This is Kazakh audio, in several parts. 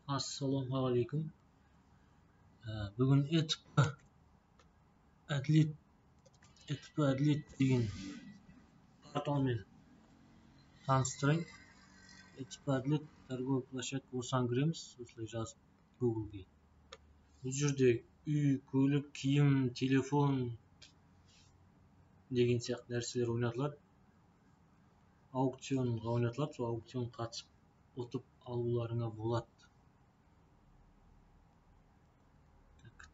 Assalomualaikum. Bugun Adlit degan portalni tanishtiray. Adlit торговый площадка осыған кіреміз, осылай жазып Google'ге. Бұл жерде үй, көлік, киім, телефон деген сияқты нәрселер ойнатылады. Аукционға ойнатылады, сол аукцион қатысып ұтып алуларыңа болады.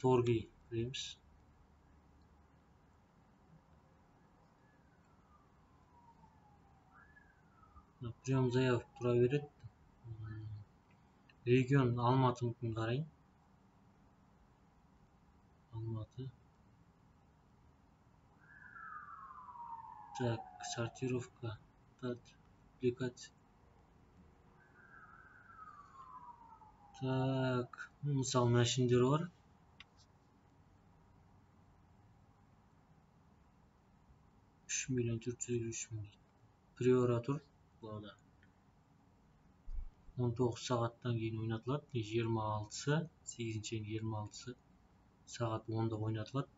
Торги кіреміз. Прием заявок тұра береді. Регион Алматы мүмкін қарайын. Алматы. Так, сортировка. Аппликация. Так, мысалы мәшіндер бар. $3.453.000. Приоратур. 19 сағаттан кейін ойнатылады. 8-26 сағат 10-да ойнатылады.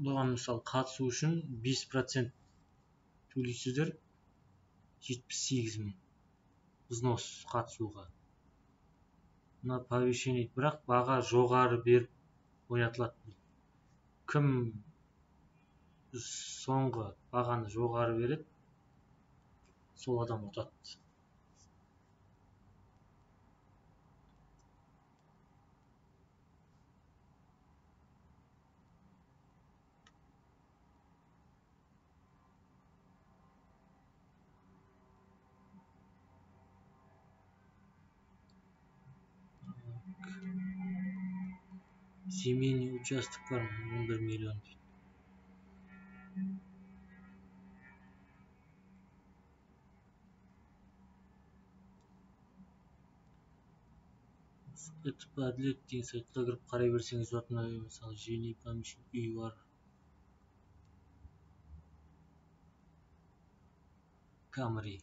Бұған мысалы қатысу үшін 5% төлейсіздер, 78.000 взнос қатысуға. Мына повышение, бірақ баға жоғары беріп ойнатылады. Кім соңғы бағаны жоғары береді, сол адам ұтады. Земельный участок бар, 11 миллион. Әділет деген сайтқа кіріп қарай берсеңіз отына, мысалы жеңіл помещик үй бар. Камри.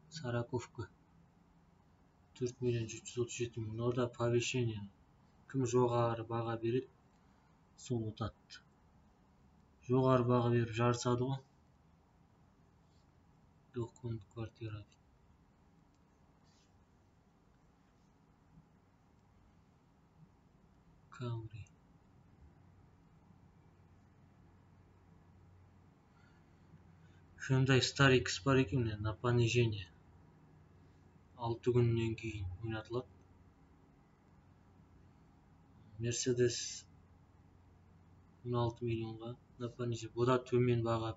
Сараковка. 4.737.000. Орда повышение. Кім жоғары баға береді, сол ұтады. Жоғары баға беріп жарысады ғой. Двухкомнатная квартира. Камри. Hyundai Starex бар екен, на понижение. 6 күннен кейін ойнатылады. Mercedes 16 миллионға на понижение. Бұда төмен баға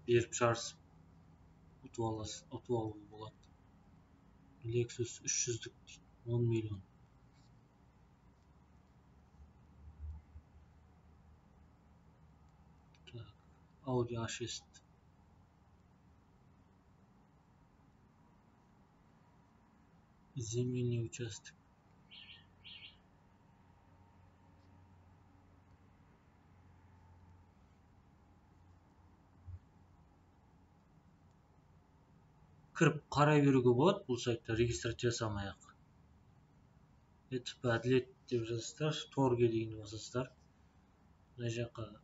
беріп жарысып ұтып алуға болады. Lexus 300-дік 10 миллион. Так, Audi A6. Земельный участок. Кіріп қарай беруге болады, бұл сайтта регистрация жасамай-ақ. Әділет деп жазасыздар, торге деген басасыздар. Мына жаққа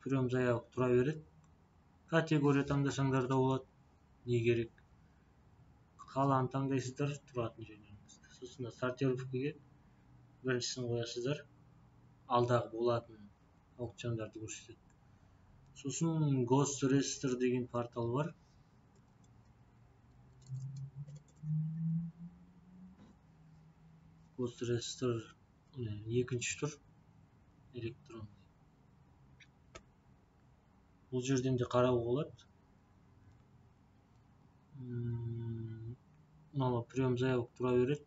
прием заявок тұра береді. Категория таңдасаңдар да болады. Не керек? Қаланы таңдайсыздар, тұратын жерлеріңізді. Сосын сортировкаға біріншісін қоясыздар. Алдағы болатын аукциондарды көрсетеді. Сосын Госреестр деген портал бар. Госреестр екінші тұр. Электронный. Бұл жерден де қарауға болады. Мынау прием заявок тұра береді.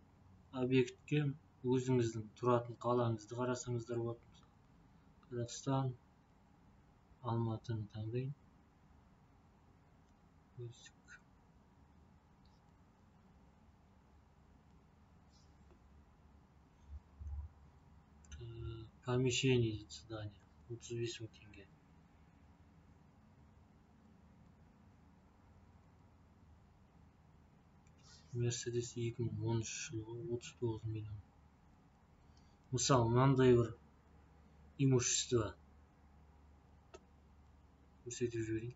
Объектке өзіңіздің тұратын қалаңызды қарасаңыздар болады. Қазақстан, Алматыны таңдайын. Помещение здания 35 000 теңге. Мерседес 2013 жылғы 39 миллион. Мысалы, мынандай бір имущество көрсетіп жіберейін.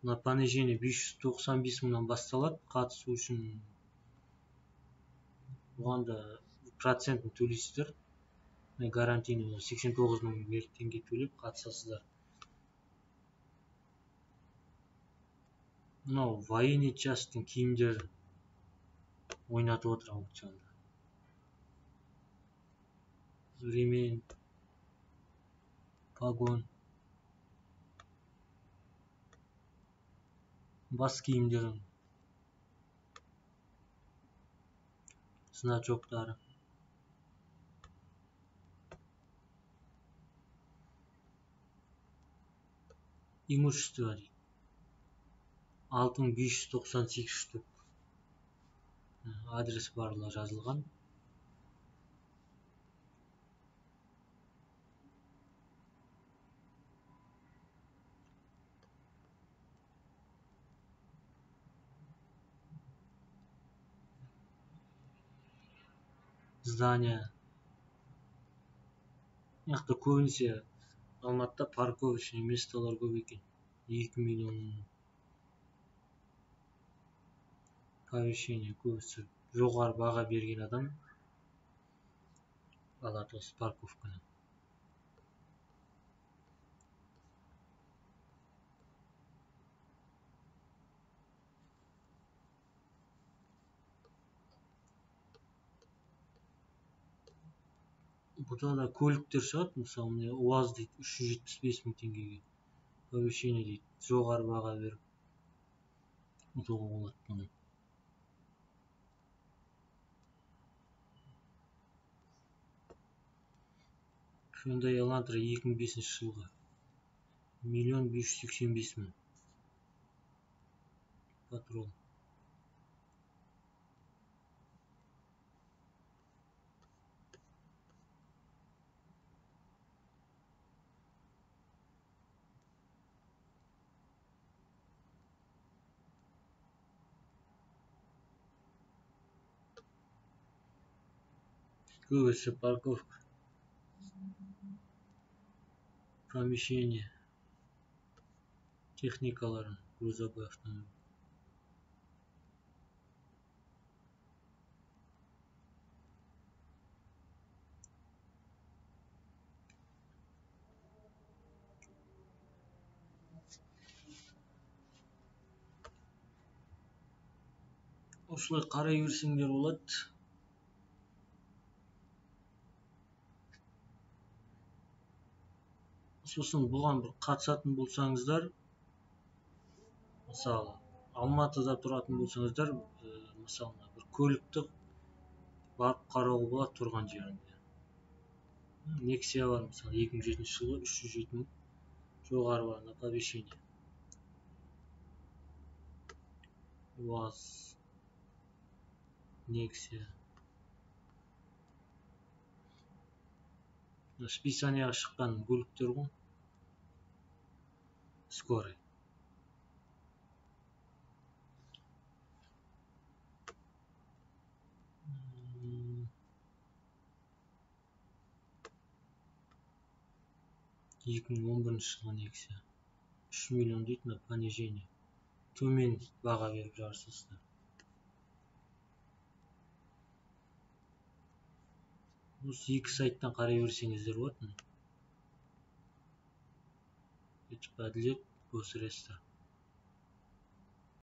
Мына понижение 595 мыңнан басталады. Қатысу үшін оған да процентін төлейсіздер. Гарантийный 89 мың теңге төлеп қатысасыздар. Мынау военный частьтың киімдер ойнатып отыр аукционда. Ремень, погон, бас киімдерін, значоктары. Имущество дейді. 6598 штук. Адрес барлығы жазылған. Здание. Яқты көбінесе Алматыда парковочный месталар көп екен. 2 миллион. Помещение көбісі жоғары баға берген адам алады осы парковканы. Бұда да көліктер шығады. Мысалы, міне УАЗ дейді 375 мың теңгеге. Помещение дейді. Жоғары баға беріп ұтуға болады бұны. Hyundai Elantra 2005 жылғы 1 585 мың. Патрол. Көбісі парковка. Помещение. Техникаларын, грузовой автомобиль. Осылай қарай берсеңдер болады. Сосын бұған бір қатысатын болсаңыздар, мысалы, Алматыда тұратын болсаңыздар, мысалы, бір көлікті барып қарауға болады тұрған жерінде. Nexia бар, мысалы, 2007 жылғы 307 мың. Жоғары бар, оповещение. УАЗ, Nexia. Списанияға шыққан көліктер ғой. Скорый. Екі мың 11 жылғы Nexia. 3 миллион дейді, на понижение. Төмен баға беріп жарысыздар. Осы екі сайттан қарай берсеңіздер болады. Әділет, Госрестор.